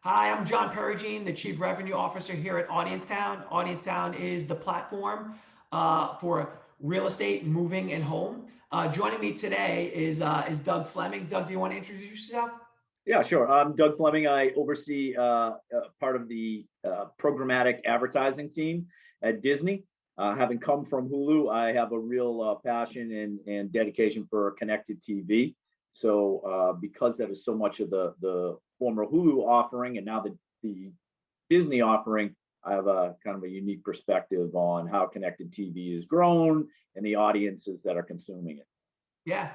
Hi, I'm John Peragine, the Chief Revenue Officer here at Audience Town. Audience Town is the platform for real estate, moving, and home. Joining me today is Doug Fleming. Doug, do you want to introduce yourself? Yeah, sure. I'm Doug Fleming. I oversee part of the programmatic advertising team at Disney. Having come from Hulu, I have a real passion and dedication for connected TV. So, because that is so much of the former Hulu offering, and now the Disney offering, I have a kind of a unique perspective on how connected TV has grown and the audiences that are consuming it. Yeah,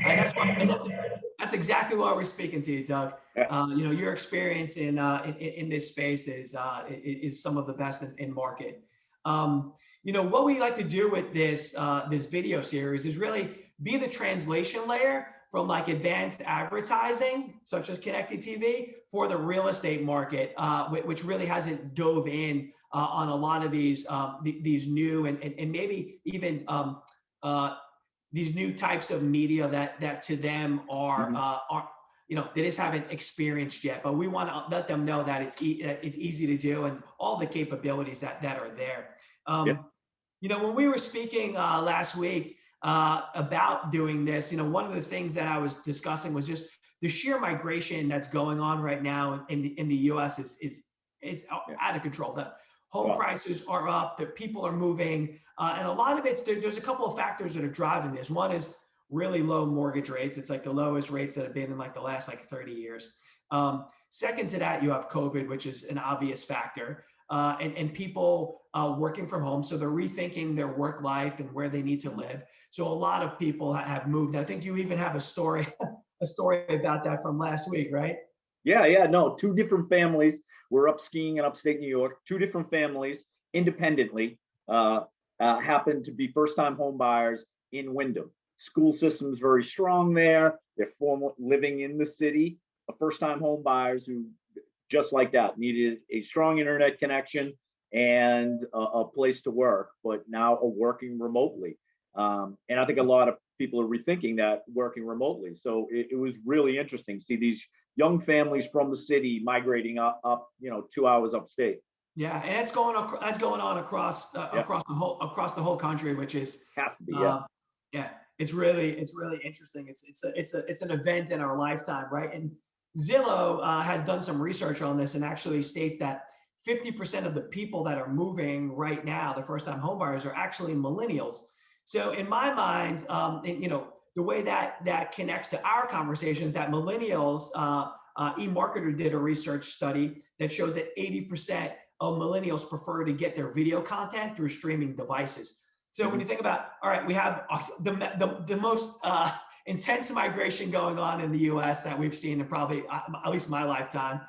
that's exactly why we're speaking to you, Doug. Yeah. Your experience in this space is some of the best in market. What we like to do with this video series is really be the translation layer from like advanced advertising, such as connected TV, for the real estate market, which really hasn't dove in on a lot of these new and maybe even these new types of media that to them are they just haven't experienced yet. But we want to let them know that it's easy to do and all the capabilities that are there. Yeah. When we were speaking last week about doing this, one of the things that I was discussing was just the sheer migration that's going on right now in the U.S. is out of control. The home prices are up, the people are moving, and a lot of it, there's a couple of factors that are driving this. One is really low mortgage rates. It's like the lowest rates that have been in like the last 30 years. Second to that, you have COVID, which is an obvious factor, and people working from home. So they're rethinking their work life and where they need to live. So a lot of people have moved. I think you even have a story, a story about that from last week, right? Yeah, no, two different families. We're up skiing in upstate New York. Two different families independently happen to be first-time home buyers in Wyndham. School system is very strong there. They're living in the city. First-time home buyers who, just like that, needed a strong internet connection and a place to work, but now are working remotely. And I think a lot of people are rethinking that, working remotely. So it was really interesting to see these young families from the city migrating up 2 hours upstate. Yeah, and that's going on across Yeah, across the whole country, which is has to be. Yeah. uh, yeah, it's really interesting. It's an event in our lifetime, right? And Zillow has done some research on this and actually states that 50% of the people that are moving right now, the first time homebuyers, are actually millennials. So in my mind, the way that connects to our conversation is that millennials, eMarketer did a research study that shows that 80% of millennials prefer to get their video content through streaming devices. So when you think about, all right, we have the most intense migration going on in the U.S. that we've seen in probably at least my lifetime.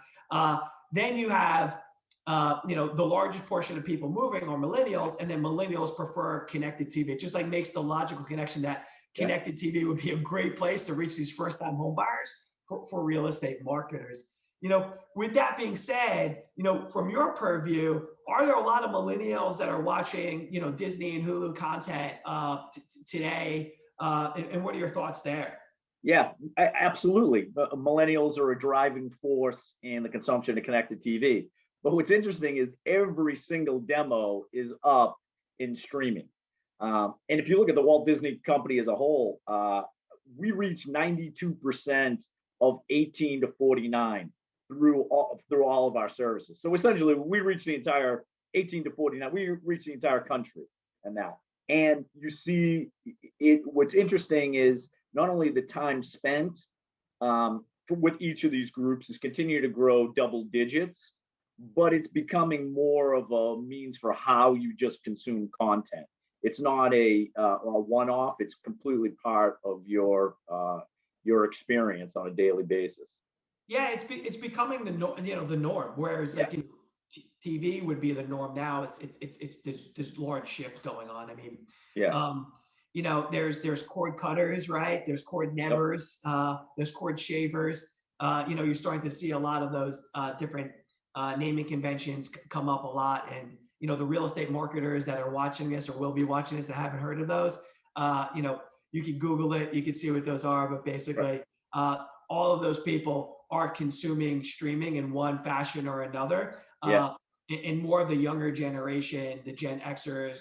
Then you have the largest portion of people moving are millennials, and then millennials prefer connected TV. It just like makes the logical connection that connected TV would be a great place to reach these first-time home buyers for real estate marketers. With that being said, from your purview, are there a lot of millennials that are watching, Disney and Hulu content today? And what are your thoughts there? Yeah, absolutely. Millennials are a driving force in the consumption of connected TV. But what's interesting is every single demo is up in streaming. And if you look at the Walt Disney Company as a whole, we reach 92% of 18 to 49 through all of our services. So essentially, we reach the entire 18 to 49. We reach the entire country and that. And you see, what's interesting is not only the time spent with each of these groups is continuing to grow double digits, but it's becoming more of a means for how you just consume content. It's not a one-off. It's completely part of your experience on a daily basis. Yeah, it's becoming the norm. Whereas TV would be the norm now. It's this large shift going on. I mean, Yeah. There's cord cutters, right? There's cord nevers, there's cord shavers. You're starting to see a lot of those different naming conventions come up a lot. And the real estate marketers that are watching this or will be watching this that haven't heard of those, you can Google it, you can see what those are. But basically, all of those people are consuming streaming in one fashion or another. Yeah, And more of the younger generation, the Gen Xers,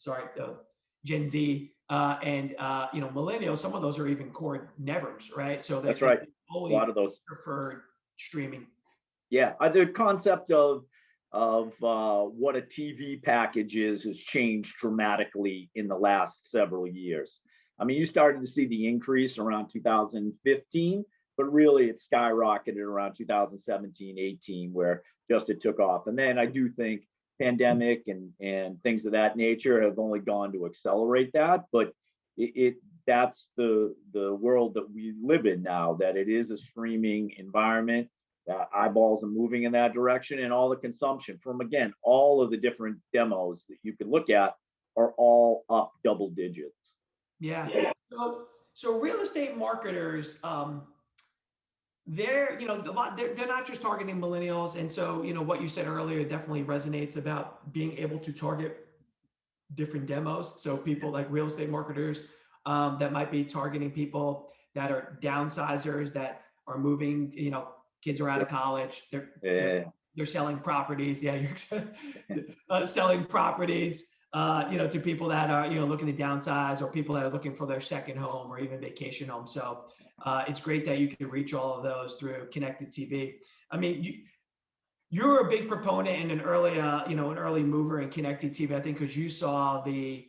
the Gen Z, and millennials. Some of those are even core nevers, right? So that's they right. A lot only of those. prefer streaming. Yeah, the concept of what a TV package is has changed dramatically in the last several years. I mean, you started to see the increase around 2015, but really it skyrocketed around 2017, 18, where just it took off. And then I do think pandemic and things of that nature have only gone to accelerate that. But it that's the world that we live in now, that it is a streaming environment, eyeballs are moving in that direction, and all the consumption from, again, all of the different demos that you can look at are all up double digits. Yeah. So real estate marketers, they're a lot. They're not just targeting millennials, and so what you said earlier definitely resonates about being able to target different demos. So people like real estate marketers that might be targeting people that are downsizers that are moving. Kids are out of college. Yeah, They're selling properties. Yeah, you're selling properties. To people that are looking to downsize, or people that are looking for their second home or even vacation home. So it's great that you can reach all of those through connected TV. I mean, you're a big proponent and an early mover in connected TV, I think, because you saw the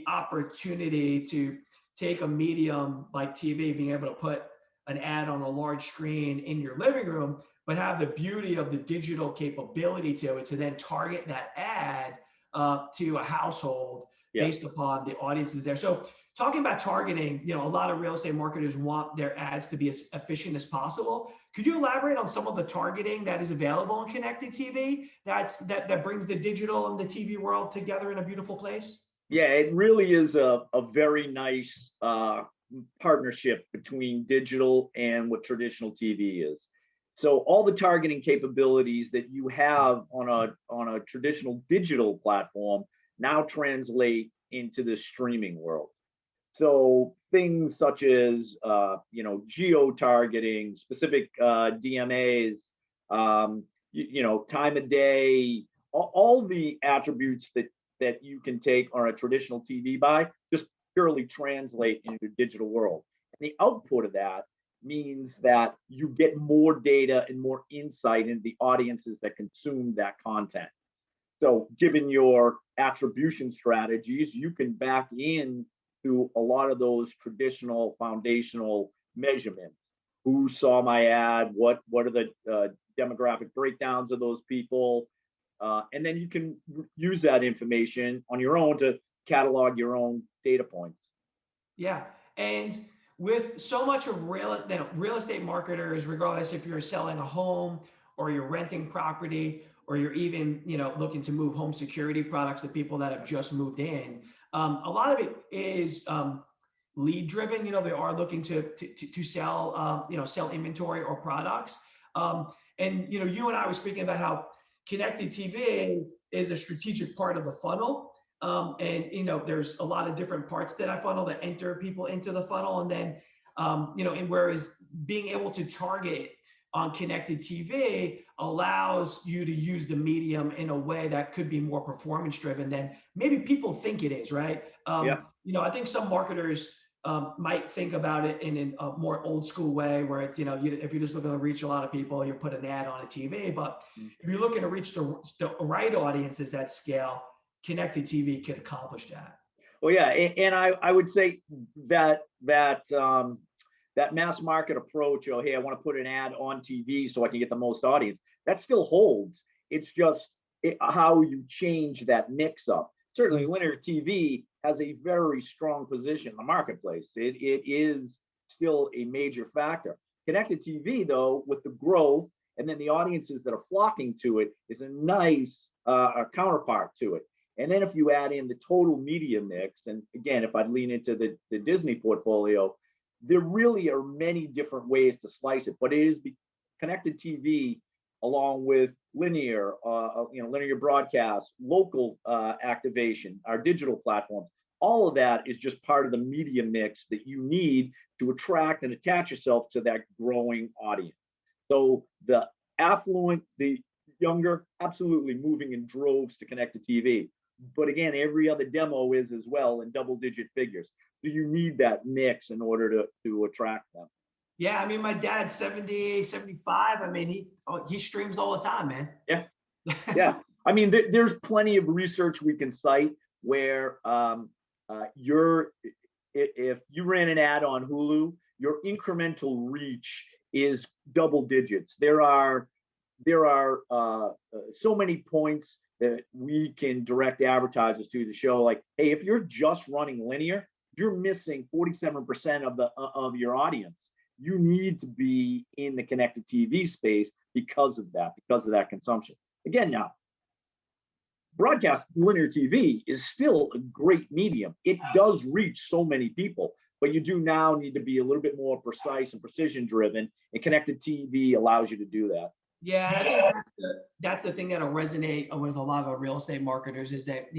opportunity to take a medium like TV, being able to put an ad on a large screen in your living room, but have the beauty of the digital capability to it to then target that ad to a household yeah. based upon the audiences there. So talking about targeting, a lot of real estate marketers want their ads to be as efficient as possible. Could you elaborate on some of the targeting that is available in connected TV that brings the digital and the TV world together in a beautiful place? Yeah, it really is a very nice partnership between digital and what traditional TV is. So all the targeting capabilities that you have on a traditional digital platform now translate into the streaming world. So things such as geo targeting, specific DMAs, time of day, all the attributes that you can take on a traditional TV buy just purely translate into the digital world. And the output of that means that you get more data and more insight into the audiences that consume that content. So given your attribution strategies, you can back in to a lot of those traditional foundational measurements. Who saw my ad? What are the demographic breakdowns of those people? And then you can use that information on your own to catalog your own data points. Yeah. And with so much of real estate marketers, regardless if you're selling a home or you're renting property, or you're even looking to move home security products to people that have just moved in, a lot of it is lead driven. They are looking to sell sell inventory or products. And you and I were speaking about how connected TV is a strategic part of the funnel. And there's a lot of different parts to that funnel that enter people into the funnel, and then and whereas being able to target on connected TV allows you to use the medium in a way that could be more performance driven than maybe people think it is, right? Yeah. I think some marketers might think about it in a more old school way, where it's, if you're just looking to reach a lot of people, you put an ad on a TV. But if you're looking to reach the right audiences at scale, connected TV can accomplish that. Well, yeah, and I would say that that mass market approach, hey, I want to put an ad on TV so I can get the most audience, that still holds. It's just how you change that mix up. Certainly linear TV has a very strong position in the marketplace. It is still a major factor. Connected TV, though, with the growth and then the audiences that are flocking to it, is a nice counterpart to it. And then if you add in the total media mix, and again, if I lean into the Disney portfolio, there really are many different ways to slice it, but it is connected TV along with linear, linear broadcast, local activation, our digital platforms. All of that is just part of the media mix that you need to attract and attach yourself to that growing audience. So the affluent, the younger, absolutely moving in droves to connected TV. But again, every other demo is as well in double-digit figures. So you need that mix in order to attract them. Yeah, I mean, my dad's 70, 75. I mean, he streams all the time, man. Yeah, yeah. I mean, there's plenty of research we can cite where if you ran an ad on Hulu, your incremental reach is double digits. There are so many points that we can direct advertisers to show, like, hey, if you're just running linear, you're missing 47% of your audience. You need to be in the connected TV space because of that consumption. Again, now, broadcast linear TV is still a great medium. It does reach so many people, but you do now need to be a little bit more precise and precision driven, and connected TV allows you to do that. Yeah, and I think that's the thing that'll resonate with a lot of real estate marketers is that,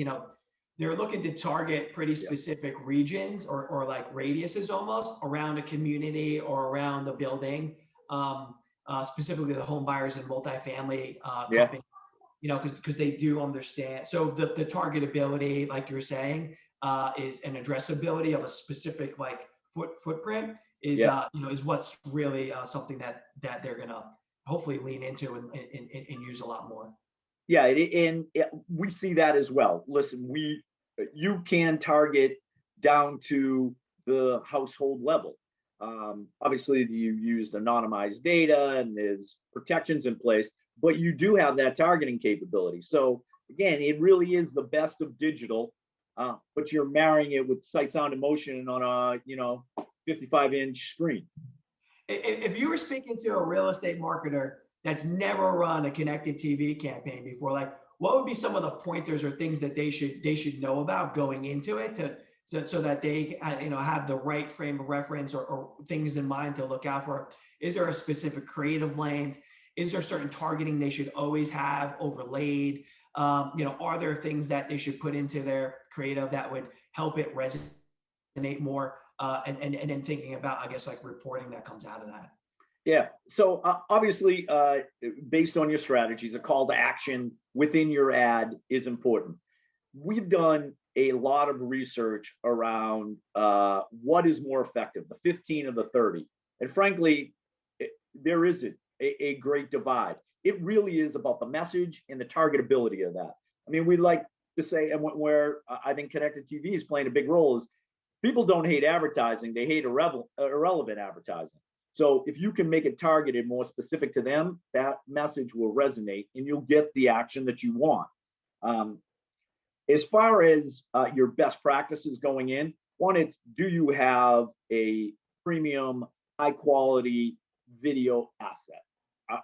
they're looking to target pretty specific regions or like radiuses almost around a community or around the building, specifically the home buyers and multifamily companies, because they do understand. So the targetability, like you're saying, is an addressability of a specific like footprint is is what's really something that they're gonna hopefully lean into and use a lot more. Yeah, and we see that as well. Listen, you can target down to the household level. Obviously, you used anonymized data and there's protections in place, but you do have that targeting capability. So again, it really is the best of digital, but you're marrying it with sight, sound, and motion on a 55-inch screen. If you were speaking to a real estate marketer that's never run a connected TV campaign before, like what would be some of the pointers or things that they should know about going into it so that they have the right frame of reference or things in mind to look out for? Is there a specific creative length? Is there certain targeting they should always have overlaid? Are there things that they should put into their creative that would help it resonate more? And then thinking about, I guess, like reporting that comes out of that. Yeah. So obviously, based on your strategies, a call to action within your ad is important. We've done a lot of research around what is more effective, the 15 or the 30. And frankly, there isn't a great divide. It really is about the message and the targetability of that. I mean, we like to say, and where I think connected TV is playing a big role is people don't hate advertising, they hate irrelevant advertising. So if you can make it targeted, more specific to them, that message will resonate and you'll get the action that you want. As far as your best practices going in, one, it's do you have a premium, high quality video asset?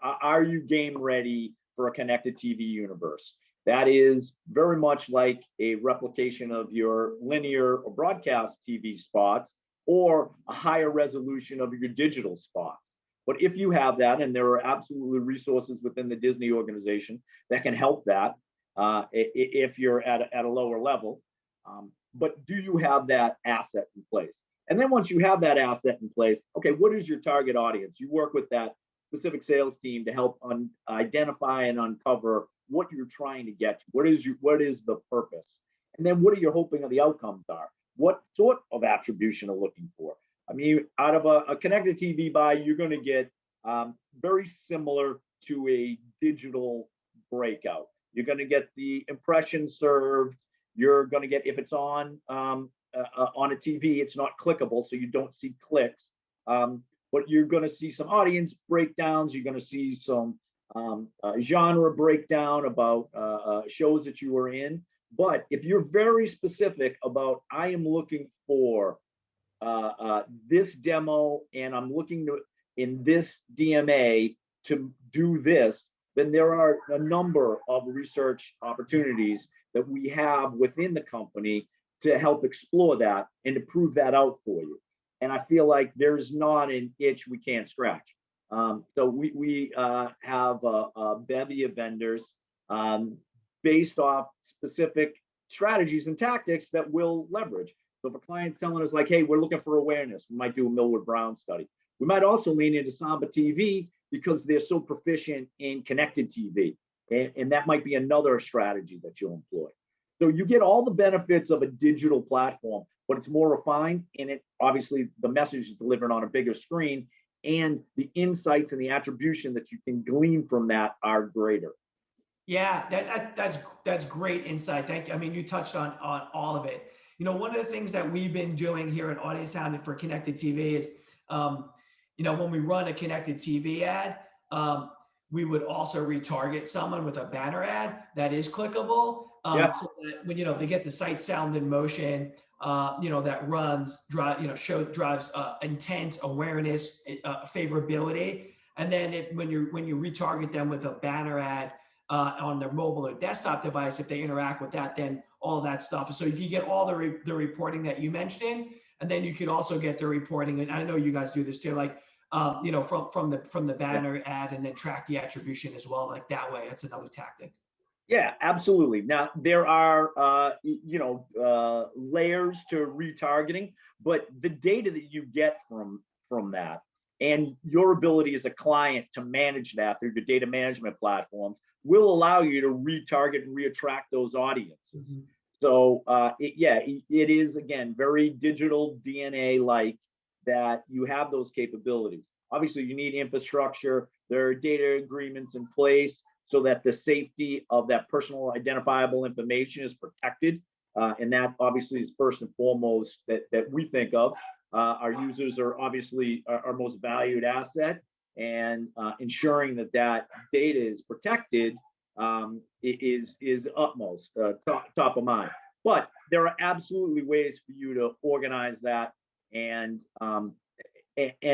Are you game ready for a connected TV universe? That is very much like a replication of your linear or broadcast TV spots or a higher resolution of your digital spots. But if you have that, and there are absolutely resources within the Disney organization that can help that if you're at a lower level, but do you have that asset in place? And then once you have that asset in place, okay, what is your target audience? You work with that specific sales team to help identify and uncover what you're trying to get to. What is the purpose? And then what are you hoping the outcomes are? What sort of attribution are looking for? I mean, out of a connected TV buy, you're going to get very similar to a digital breakout. You're going to get the impression served. You're going to get, if it's on a TV, it's not clickable, so you don't see clicks. But you're going to see some audience breakdowns. You're going to see some genre breakdown about shows that you were in. But if you're very specific about, I am looking for this demo and I'm looking to in this DMA to do this, then there are a number of research opportunities that we have within the company to help explore that and to prove that out for you. And I feel like there's not an itch we can't scratch. So we have a bevy of vendors based off specific strategies and tactics that we'll leverage. So if a client's telling us like, hey, we're looking for awareness, we might do a Millward Brown study. We might also lean into Samba TV because they're so proficient in connected TV. And that might be another strategy that you'll employ. So you get all the benefits of a digital platform, but it's more refined, and it obviously the message is delivered on a bigger screen, and the insights and the attribution that you can glean from that are greater. Yeah, that's great insight. Thank you. I mean, you touched on all of it. You know, one of the things that we've been doing here at Audience Town for connected TV is, you know, when we run a connected TV ad, we would also retarget someone with a banner ad that is clickable. Yeah. So that when, you know, they get the sight, sound, and motion, you know, that drives intent, awareness, favorability. And then when you retarget them with a banner ad on their mobile or desktop device, if they interact with that, then all that stuff. So you get all the reporting that you mentioned, and then you could also get the reporting. And I know you guys do this too, like you know, from the banner ad, and then track the attribution as well. Like that way, that's another tactic. Yeah, absolutely. Now there are layers to retargeting, but the data that you get from that and your ability as a client to manage that through the data management platforms will allow you to retarget and reattract those audiences. Mm-hmm. So it is again very digital DNA like that. You have those capabilities. Obviously, you need infrastructure. There are data agreements in place so that the safety of that personal identifiable information is protected. And that obviously is first and foremost that we think of. Our users are obviously our most valued asset, and ensuring that that data is protected is utmost top of mind. But there are absolutely ways for you to organize that and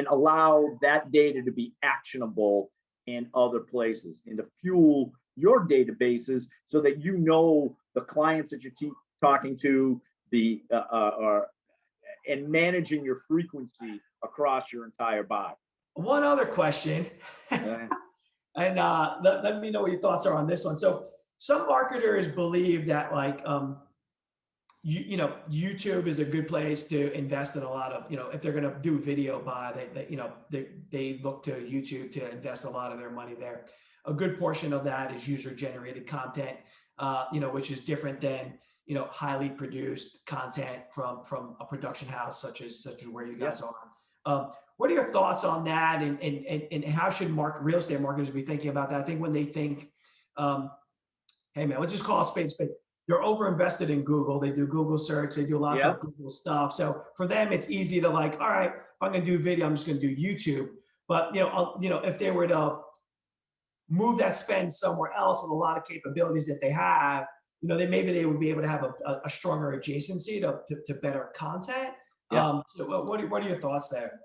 allow that data to be actionable in other places and to fuel your databases so that you know the clients that you're talking to, and managing your frequency across your entire buy. One other question, and let me know what your thoughts are on this one. So some marketers believe that like you know, YouTube is a good place to invest in a lot of, you know, if they're going to do video buy, they look to YouTube to invest a lot of their money there. A good portion of that is user generated content, you know, which is different than, you know, highly produced content from a production house such as where you guys are. What are your thoughts on that, and how should real estate marketers be thinking about that? I think when they think, hey man, let's just call a spade a spade. They're over-invested in Google. They do Google search. They do lots of Google stuff. So for them, it's easy to like, all right, if I'm going to do video, I'm just going to do YouTube. But you know, if they were to move that spend somewhere else with a lot of capabilities that they have, you know, maybe they would be able to have a stronger adjacency to better content. So what are your thoughts there?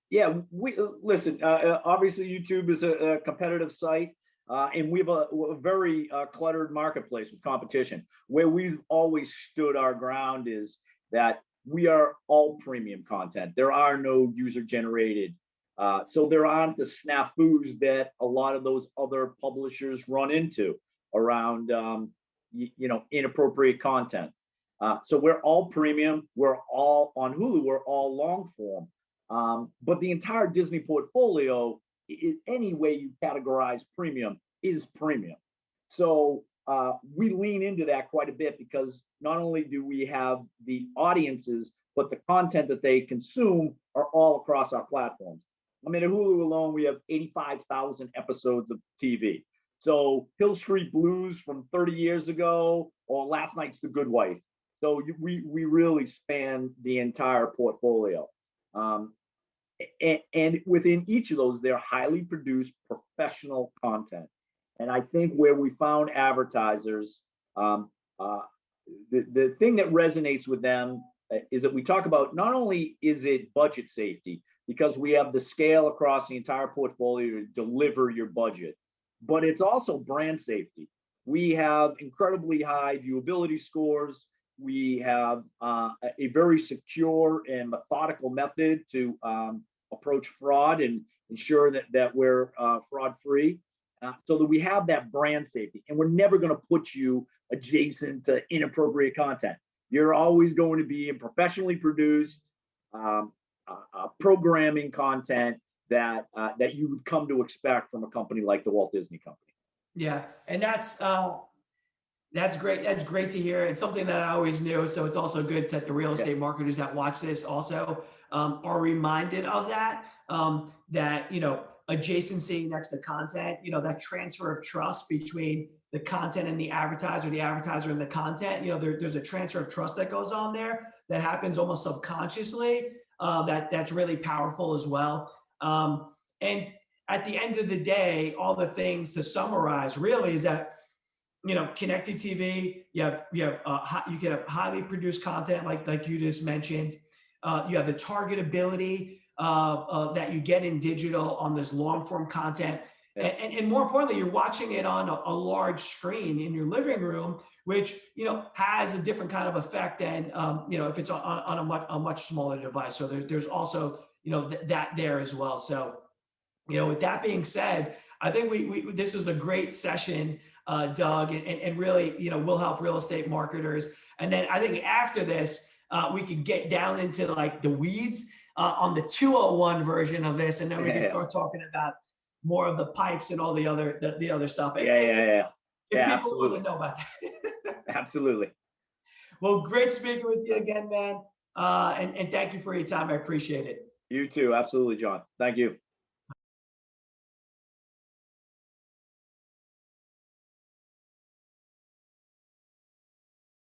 Yeah, we listen. Obviously, YouTube is a competitive site. And we have a very cluttered marketplace with competition. Where we've always stood our ground is that we are all premium content. There are no user generated. So there aren't the snafus that a lot of those other publishers run into around, inappropriate content. So we're all premium. We're all on Hulu. We're all long form. But the entire Disney portfolio, any way you categorize premium, is premium. So we lean into that quite a bit because not only do we have the audiences, but the content that they consume are all across our platforms. I mean, at Hulu alone, we have 85,000 episodes of TV. So Hill Street Blues from 30 years ago, or last night's The Good Wife. So we really span the entire portfolio. And within each of those, they're highly produced professional content. And I think where we found advertisers, the thing that resonates with them is that we talk about not only is it budget safety, because we have the scale across the entire portfolio to deliver your budget, but it's also brand safety. We have incredibly high viewability scores. We have a very secure and methodical method to approach fraud and ensure that we're fraud free, so that we have that brand safety. And we're never going to put you adjacent to inappropriate content. You're always going to be in professionally produced programming content that you would come to expect from a company like the Walt Disney Company. Yeah, and that's great. That's great to hear. It's something that I always knew. So it's also good that the real estate marketers that watch this also are reminded of that. That adjacency next to content. That transfer of trust between the content and the advertiser and the content. There's a transfer of trust that goes on there that happens almost subconsciously. That's really powerful as well. And at the end of the day, all the things to summarize really is that connected TV, you can have highly produced content like you just mentioned. You have the targetability that you get in digital on this long form content. And more importantly, you're watching it on a large screen in your living room, which has a different kind of effect than if it's on a much smaller device. So there's also that there as well. So with that being said, I think this was a great session, Doug, and really will help real estate marketers. And then I think after this, we could get down into like the weeds on the 201 version of this, and then we can start talking about more of the pipes and all the other stuff. Yeah. If people Absolutely want to know about that. Absolutely. Well, great speaking with you again, man. And thank you for your time. I appreciate it. You too. Absolutely, John. Thank you.